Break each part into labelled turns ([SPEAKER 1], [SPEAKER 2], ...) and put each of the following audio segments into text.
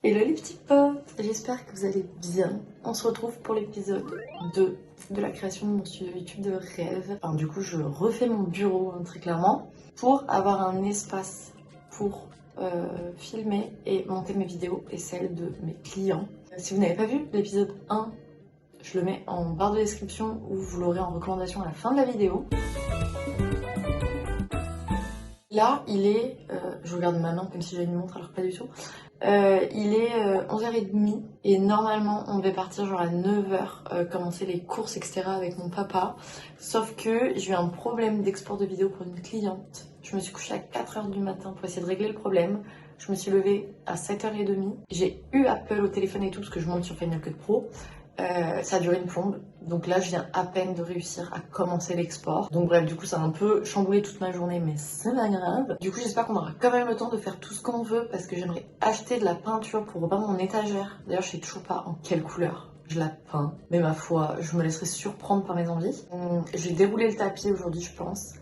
[SPEAKER 1] Hello les petits potes, j'espère que vous allez bien. On se retrouve pour l'épisode 2 de la création de mon studio YouTube de rêve. Alors, du coup, je refais mon bureau très clairement pour avoir un espace pour filmer et monter mes vidéos et celles de mes clients. Si vous n'avez pas vu l'épisode 1, je le mets en barre de description ou vous l'aurez en recommandation à la fin de la vidéo. Là, il est, je regarde ma main comme si j'avais une montre alors pas du tout. Il est 11h30 et normalement on devait partir genre à 9h commencer les courses etc avec mon papa. Sauf que j'ai eu un problème d'export de vidéo pour une cliente. Je me suis couchée à 4h du matin pour essayer de régler le problème. Je me suis levée à 7h30. J'ai eu Apple au téléphone et tout parce que je monte sur Final Cut Pro. Ça a duré une plombe, donc là je viens à peine de réussir à commencer l'export. Donc bref, du coup ça a un peu chamboulé toute ma journée, mais c'est pas grave. Du coup j'espère qu'on aura quand même le temps de faire tout ce qu'on veut, parce que j'aimerais acheter de la peinture pour repeindre mon étagère. D'ailleurs je sais toujours pas en quelle couleur je la peins, mais ma foi, je me laisserai surprendre par mes envies. Je vais dérouler le tapis aujourd'hui je pense.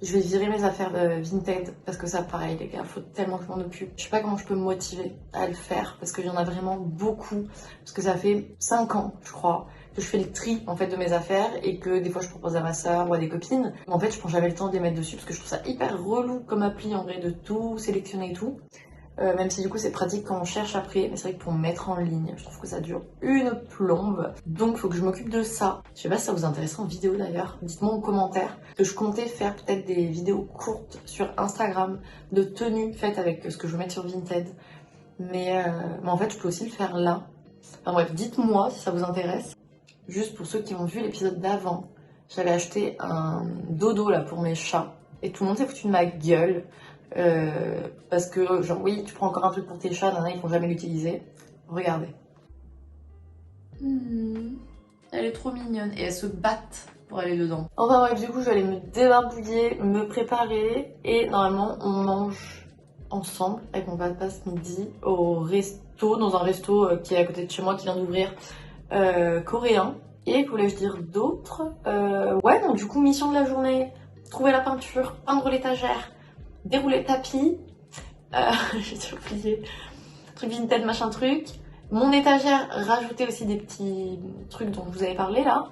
[SPEAKER 1] Je vais virer mes affaires Vinted parce que ça pareil les gars, faut tellement que je m'en occupe. Je sais pas comment je peux me motiver à le faire parce qu'il y en a vraiment beaucoup. Parce que ça fait 5 ans je crois que je fais le tri en fait de mes affaires et que des fois je propose à ma soeur ou à des copines. Mais en fait je prends jamais le temps de les mettre dessus parce que je trouve ça hyper relou comme appli en vrai de tout sélectionner et tout. Même si du coup c'est pratique quand on cherche après, mais c'est vrai que pour mettre en ligne, je trouve que ça dure une plombe. Donc faut que je m'occupe de ça. Je sais pas si ça vous intéresse en vidéo d'ailleurs, dites-moi en commentaire. Que je comptais faire peut-être des vidéos courtes sur Instagram de tenues faites avec ce que je veux mettre sur Vinted. Mais en fait je peux aussi le faire là. Enfin bref, dites-moi si ça vous intéresse. Juste pour ceux qui ont vu l'épisode d'avant, j'avais acheté un dodo là pour mes chats. Et tout le monde s'est foutu de ma gueule. Parce que genre oui tu prends encore un truc pour tes chats, ils vont jamais l'utiliser. Regardez. Elle est trop mignonne et elles se battent pour aller dedans. Enfin bref, du coup je vais aller me débarbouiller, me préparer et normalement on mange ensemble avec mon papa ce midi au resto, dans un resto qui est à côté de chez moi qui vient d'ouvrir, coréen. Et que voulais-je dire d'autre, ouais donc du coup mission de la journée, trouver la peinture, peindre l'étagère, dérouler le tapis, j'ai déjà oublié, truc Vinted machin truc, mon étagère, rajouter aussi des petits trucs dont je vous avais parlé là,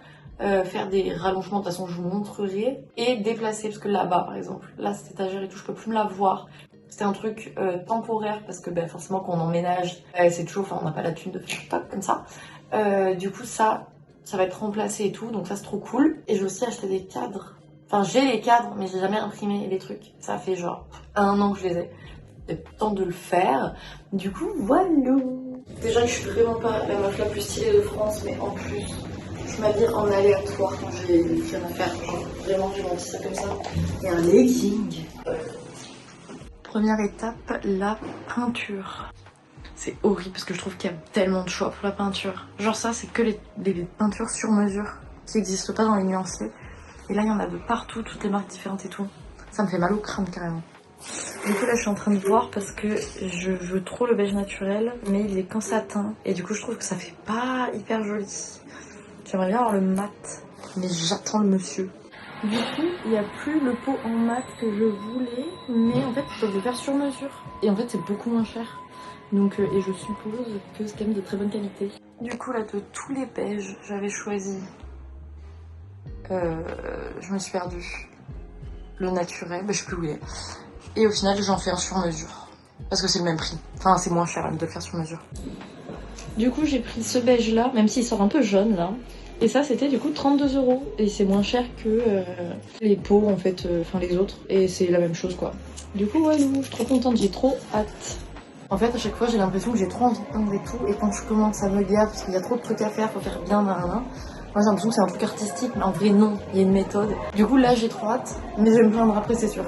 [SPEAKER 1] faire des rallongements, de toute façon je vous montrerai, et déplacer, parce que là-bas par exemple, là cette étagère et tout, je peux plus me la voir. C'était un truc temporaire parce que forcément quand on emménage, c'est toujours, enfin on n'a pas la thune de faire top comme ça. Du coup ça va être remplacé et tout, donc ça c'est trop cool. Et j'ai aussi acheté des cadres. Enfin, j'ai les cadres, mais j'ai jamais imprimé les trucs. Ça fait genre 1 an que je les ai. Il est temps de le faire. Du coup, voilà. Déjà que je suis vraiment pas la meuf la plus stylée de France, mais en plus, je m'habille en aléatoire quand j'ai rien à faire. Genre, vraiment, je m'habille ça comme ça. Et un legging. Première étape, la peinture. C'est horrible parce que je trouve qu'il y a tellement de choix pour la peinture. Genre ça, c'est que des peintures sur mesure qui n'existent pas dans les nuanciers. Et là, il y en a de partout, toutes les marques différentes et tout. Ça me fait mal au crâne carrément. Du coup, là, je suis en train de voir parce que je veux trop le beige naturel, mais il est qu'en satin. Et du coup, je trouve que ça fait pas hyper joli. J'aimerais bien avoir le mat, mais j'attends le monsieur. Du coup, il n'y a plus le pot en mat que je voulais, mais en fait, je peux le faire sur mesure. Et en fait, c'est beaucoup moins cher. Donc, et je suppose que c'est quand même de très bonne qualité. Du coup, là, de tous les beiges, j'avais choisi... je me suis perdue. Le naturel, je sais plus où il est. Et au final, j'en fais un sur mesure. Parce que c'est le même prix. Enfin, c'est moins cher de le faire sur mesure. Du coup, j'ai pris ce beige là, même s'il sort un peu jaune là. Et ça, c'était du coup 32 €. Et c'est moins cher que les pots en fait, enfin les autres. Et c'est la même chose quoi. Du coup, ouais, je suis trop contente, j'ai trop hâte. En fait, à chaque fois, j'ai l'impression que j'ai trop envie de peindre et tout. Et quand je commence, ça me gave parce qu'il y a trop de trucs à faire, faut faire bien, Moi, j'ai l'impression que c'est un truc artistique, mais en vrai, non, il y a une méthode. Du coup, là, j'ai trop hâte, mais je vais me plaindre après, c'est sûr.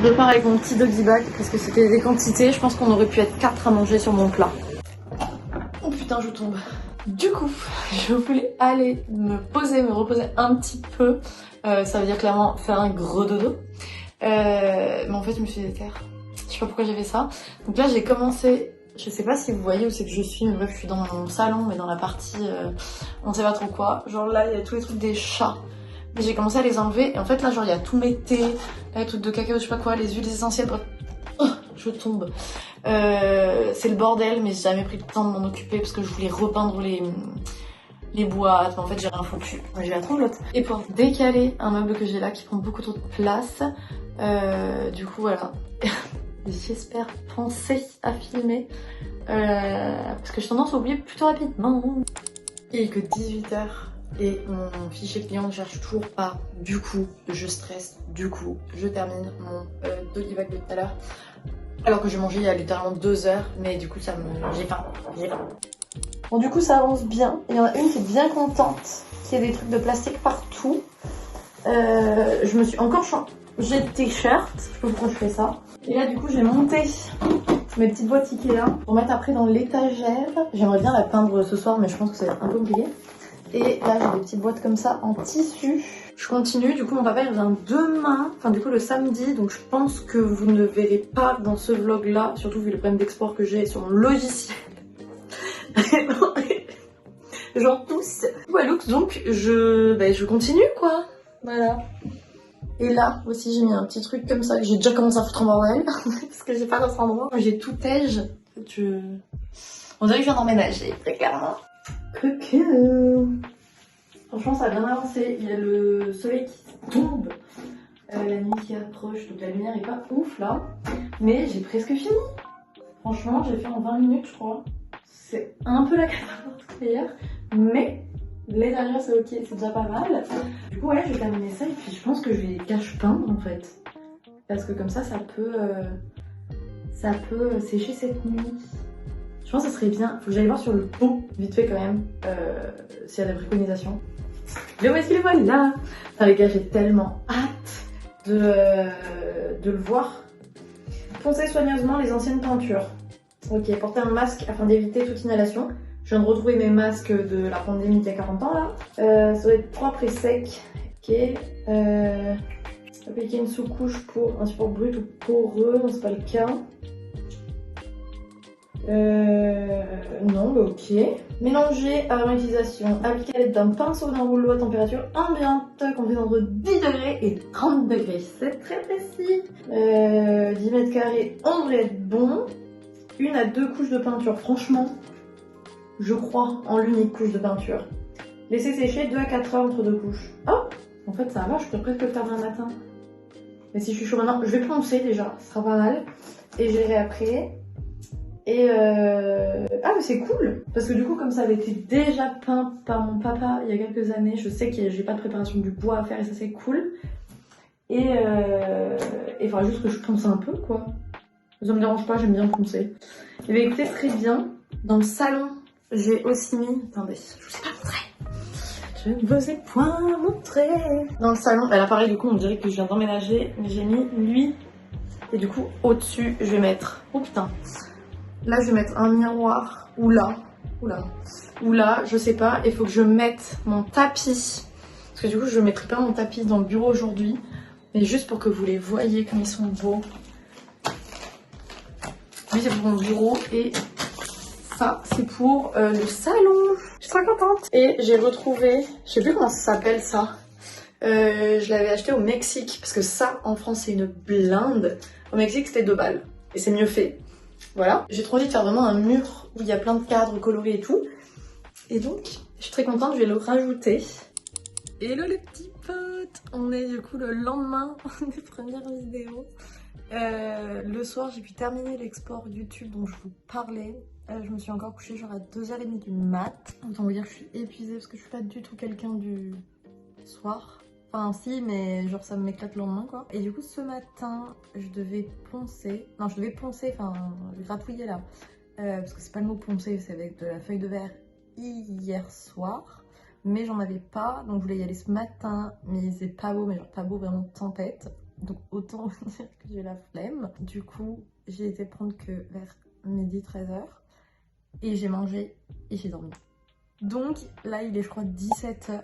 [SPEAKER 1] Je repars avec mon petit doggy bag parce que c'était des quantités. Je pense qu'on aurait pu être 4 à manger sur mon plat. Oh putain, je tombe. Du coup, je voulais aller me poser, me reposer un petit peu. Ça veut dire clairement faire un gros dodo. Mais en fait, je me suis déterre. Je sais pas pourquoi j'ai fait ça. Donc là, j'ai commencé Je sais pas si vous voyez où c'est que je suis, mais bref, je suis dans mon salon, mais dans la partie, on sait pas trop quoi. Genre là, il y a tous les trucs des chats. Mais j'ai commencé à les enlever, et en fait là, genre il y a tous mes thés, les trucs de cacao, je sais pas quoi, les huiles essentielles, bref. Oh, je tombe. C'est le bordel, mais j'ai jamais pris le temps de m'en occuper parce que je voulais repeindre les boîtes. Mais en fait, j'ai rien foutu. J'ai la tremblote. Et pour décaler un meuble que j'ai là qui prend beaucoup trop de place, du coup, voilà. J'espère penser à filmer parce que j'ai tendance à oublier plutôt rapidement. Il est que 18h et mon fichier client ne cherche toujours pas. Du coup, je stresse. Du coup, je termine mon doggy bag de tout à l'heure. Alors que j'ai mangé il y a littéralement 2 heures, mais du coup, j'ai faim. Bon, du coup, ça avance bien. Il y en a une qui est bien contente, qui a des trucs de plastique partout. Je me suis encore changé de t-shirt. Je sais pas pourquoi je fais ça. Et là, du coup, j'ai monté mes petites boîtes Ikea pour mettre après dans l'étagère. J'aimerais bien la peindre ce soir, mais je pense que ça va être un peu compliqué. Et là, j'ai des petites boîtes comme ça en tissu. Je continue. Du coup, mon papa il revient demain, enfin du coup le samedi. Donc je pense que vous ne verrez pas dans ce vlog-là, surtout vu le problème d'export que j'ai sur mon logiciel. Genre tous. Voilà, donc je continue quoi. Voilà. Et là aussi j'ai mis un petit truc comme ça que j'ai déjà commencé à foutre en bordel parce que j'ai pas d'autre endroit. J'ai tout tège. On dirait que je viens d'emménager, très clairement. Coucou. Franchement ça a bien avancé. Il y a le soleil qui tombe, la nuit qui approche, donc la lumière est pas ouf là. Mais j'ai presque fini. Franchement j'ai fait en 20 minutes je crois. C'est un peu la catastrophe d'ailleurs, mais l'étagère c'est ok, c'est déjà pas mal. Du coup ouais, je vais terminer ça et puis je pense que je vais cache peindre en fait. Parce que comme ça peut sécher cette nuit. Je pense que ça serait bien. Faut que j'aille voir sur le pot, vite fait quand même, s'il y a des préconisations. Mais où est-ce qu'il est, voilà. Enfin les gars, j'ai tellement hâte de le voir. Foncez soigneusement les anciennes peintures. Ok, portez un masque afin d'éviter toute inhalation. Je viens de retrouver mes masques de la pandémie d'il y a 40 ans là. Ça doit être propre et sec. Ok. Appliquer une sous-couche pour un support brut ou poreux, non c'est pas le cas. Non, bah ok. Mélanger avant utilisation. Appliquer à l'aide d'un pinceau d'un rouleau à température ambiante comprise entre 10 degrés et 30 degrés. C'est très précis. 10 mètres carrés, on devrait être bon. 1 à 2 couches de peinture. Franchement, je crois en l'unique couche de peinture. Laissez sécher 2 à 4 heures entre 2 couches. Oh, en fait ça va, je peux presque le faire demain matin. Mais si je suis chaud maintenant, je vais poncer déjà, ce sera pas mal. Et j'irai après. Et ah mais c'est cool parce que du coup comme ça avait été déjà peint par mon papa il y a quelques années, je sais que j'ai pas de préparation du bois à faire et ça c'est cool. Et il faudra juste que je ponce un peu quoi. Ça me dérange pas, j'aime bien poncer. Et bien écoutez, très bien. Dans le salon, j'ai aussi mis... Attendez, je vous ai pas montré. Je ne vous ai point montré. Dans le salon, là pareil du coup on dirait que je viens d'emménager, mais j'ai mis lui. Et du coup au-dessus je vais mettre... Oh putain. Là, je vais mettre un miroir, ou là, je sais pas. Il faut que je mette mon tapis. Parce que du coup, je ne mettrai pas mon tapis dans le bureau aujourd'hui. Mais juste pour que vous les voyez comme ils sont beaux. Lui, c'est pour mon bureau. Et ça, c'est pour le salon. Je suis très contente. Et j'ai retrouvé, je sais plus comment ça s'appelle ça. Je l'avais acheté au Mexique. Parce que ça, en France, c'est une blinde. Au Mexique, c'était 2 balles. Et c'est mieux fait. Voilà, j'ai trop envie de faire vraiment un mur où il y a plein de cadres colorés et tout. Et donc, je suis très contente, je vais le rajouter. Hello les petits potes. On est du coup le lendemain des premières vidéos. Le soir, j'ai pu terminer l'export YouTube dont je vous parlais. Je me suis encore couchée genre à 2h30 du mat. Autant vous dire que je suis épuisée parce que je suis pas du tout quelqu'un du soir. Enfin si, mais genre ça m'éclate le lendemain quoi. Et du coup ce matin je devais poncer, enfin gratouiller là. Parce que c'est pas le mot poncer, c'est avec de la feuille de verre hier soir. Mais j'en avais pas, donc je voulais y aller ce matin. Mais c'est pas beau, mais genre pas beau, vraiment tempête. Donc autant dire que j'ai la flemme. Du coup j'ai été prendre que vers midi 13h. Et j'ai mangé et j'ai dormi. Donc là il est je crois 17h.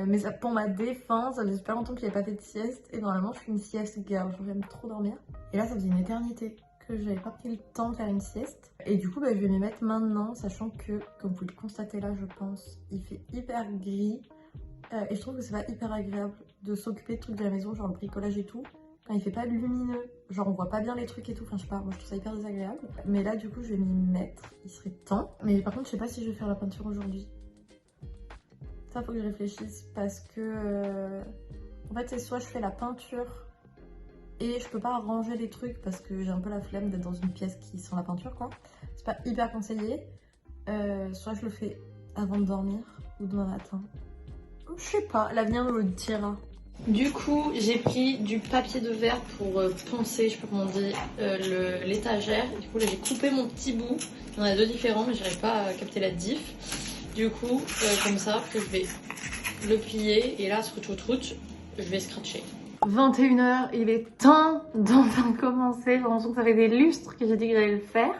[SPEAKER 1] Mais ça, pour ma défense, ça fait super longtemps que j'avais pas fait de sieste. Et normalement je fais une sieste girl, j'aime trop dormir. Et là ça faisait une éternité que j'avais pas pris le temps de faire une sieste. Et du coup, je vais m'y mettre maintenant, sachant que, comme vous pouvez le constater là, je pense, il fait hyper gris. Et je trouve que c'est pas hyper agréable de s'occuper de trucs de la maison, genre le bricolage et tout. Quand il fait pas lumineux, genre on voit pas bien les trucs et tout, enfin je sais pas, moi je trouve ça hyper désagréable. Mais là du coup je vais m'y mettre, il serait temps. Mais par contre je sais pas si je vais faire la peinture aujourd'hui. Ça faut que je réfléchisse parce que en fait c'est soit je fais la peinture et je peux pas ranger les trucs parce que j'ai un peu la flemme d'être dans une pièce qui sent la peinture quoi. C'est pas hyper conseillé. Soit je le fais avant de dormir ou demain matin. Je sais pas, l'avenir nous le dira. Du coup, j'ai pris du papier de verre pour poncer, je sais pas comment on dit, l'étagère. Du coup, là, j'ai coupé mon petit bout. Il y en a deux différents, mais j'arrive pas à capter la diff. Du coup, comme ça, que je vais le plier. Et là, trout, je vais scratcher. 21 h, il est temps d'enfin commencer. J'ai l'impression que ça fait des lustres que j'ai dit que j'allais le faire.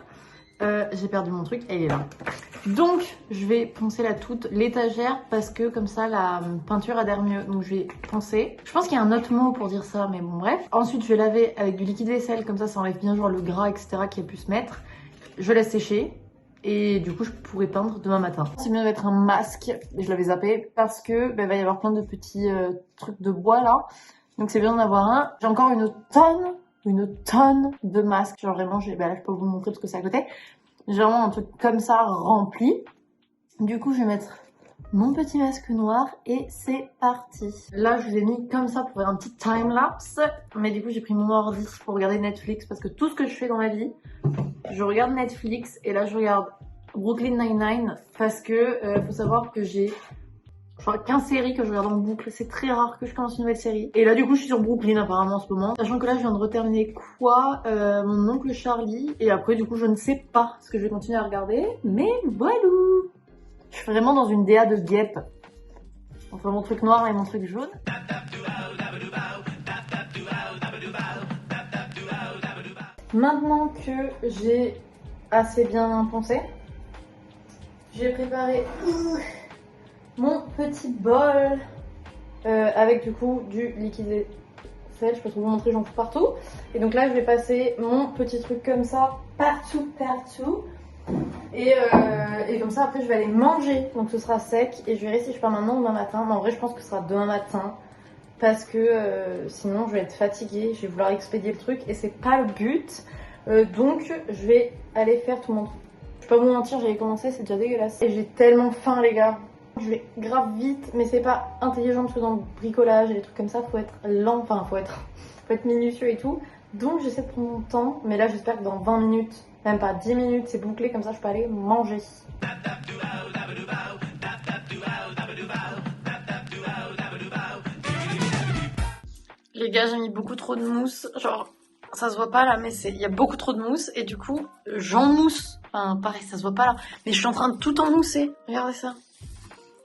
[SPEAKER 1] J'ai perdu mon truc, elle est là. Donc, je vais poncer l'étagère parce que comme ça, la peinture adhère mieux. Donc, je vais poncer. Je pense qu'il y a un autre mot pour dire ça, mais bon, bref. Ensuite, je vais laver avec du liquide vaisselle, comme ça enlève bien genre le gras, etc. qui a pu se mettre. Je laisse sécher et du coup, je pourrai peindre demain matin. C'est bien de mettre un masque, je l'avais zappé, parce que va y avoir plein de petits trucs de bois là. Donc, c'est bien d'en avoir un. J'ai encore une tonne de masques. Genre vraiment, là, je peux vous montrer parce que c'est à côté. J'ai vraiment un truc comme ça rempli. Du coup, je vais mettre mon petit masque noir et c'est parti. Là, je vous ai mis comme ça pour faire un petit time-lapse. Mais du coup, j'ai pris mon ordi pour regarder Netflix parce que tout ce que je fais dans ma vie, je regarde Netflix et là, je regarde Brooklyn Nine-Nine parce que faut savoir que j'ai 15 séries que je regarde en boucle. C'est très rare que je commence une nouvelle série. Et là, du coup, je suis sur Brooklyn apparemment en ce moment. Sachant que là, je viens de reterminer mon oncle Charlie. Et après, du coup, je ne sais pas ce que je vais continuer à regarder. Mais voilà. Je suis vraiment dans une DA de guêpe. Entre mon truc noir et mon truc jaune. Maintenant que j'ai assez bien poncé, j'ai préparé mon petit bol avec du coup du liquide vaisselle. Je peux vous montrer, j'en fous partout. Et donc là, je vais passer mon petit truc comme ça partout. Et comme ça, après, je vais aller manger. Donc ce sera sec. Et je verrai si je pars maintenant ou demain matin. Mais en vrai, je pense que ce sera demain matin. Parce que sinon, je vais être fatiguée. Je vais vouloir expédier le truc. Et c'est pas le but. Donc, je vais aller faire tout mon truc. Je vais pas vous mentir, j'avais commencé, c'est déjà dégueulasse. Et j'ai tellement faim, les gars. Je vais grave vite, mais c'est pas intelligent parce que dans le bricolage et des trucs comme ça, faut être lent, enfin faut être minutieux et tout. Donc j'essaie de prendre mon temps, mais là j'espère que dans 20 minutes, même pas 10 minutes, c'est bouclé, comme ça je peux aller manger. Les gars, j'ai mis beaucoup trop de mousse, genre ça se voit pas là, mais il y a beaucoup trop de mousse et du coup j'en mousse. Enfin pareil, ça se voit pas là, mais je suis en train de tout emmousser. Regardez ça.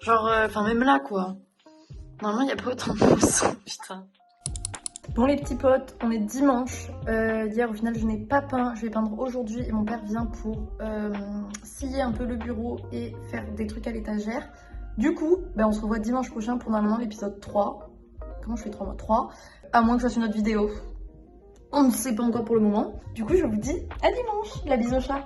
[SPEAKER 1] Genre, même là, quoi. Normalement, il n'y a pas autant de mousse. Putain. Bon, les petits potes, on est dimanche. Hier, au final, je n'ai pas peint. Je vais peindre aujourd'hui. Et mon père vient pour scier un peu le bureau et faire des trucs à l'étagère. Du coup, on se revoit dimanche prochain pour normalement l'épisode 3. Comment je fais 3 mois 3 à moins que je fasse une autre vidéo. On ne sait pas encore pour le moment. Du coup, je vous dis à dimanche. La bise au chat.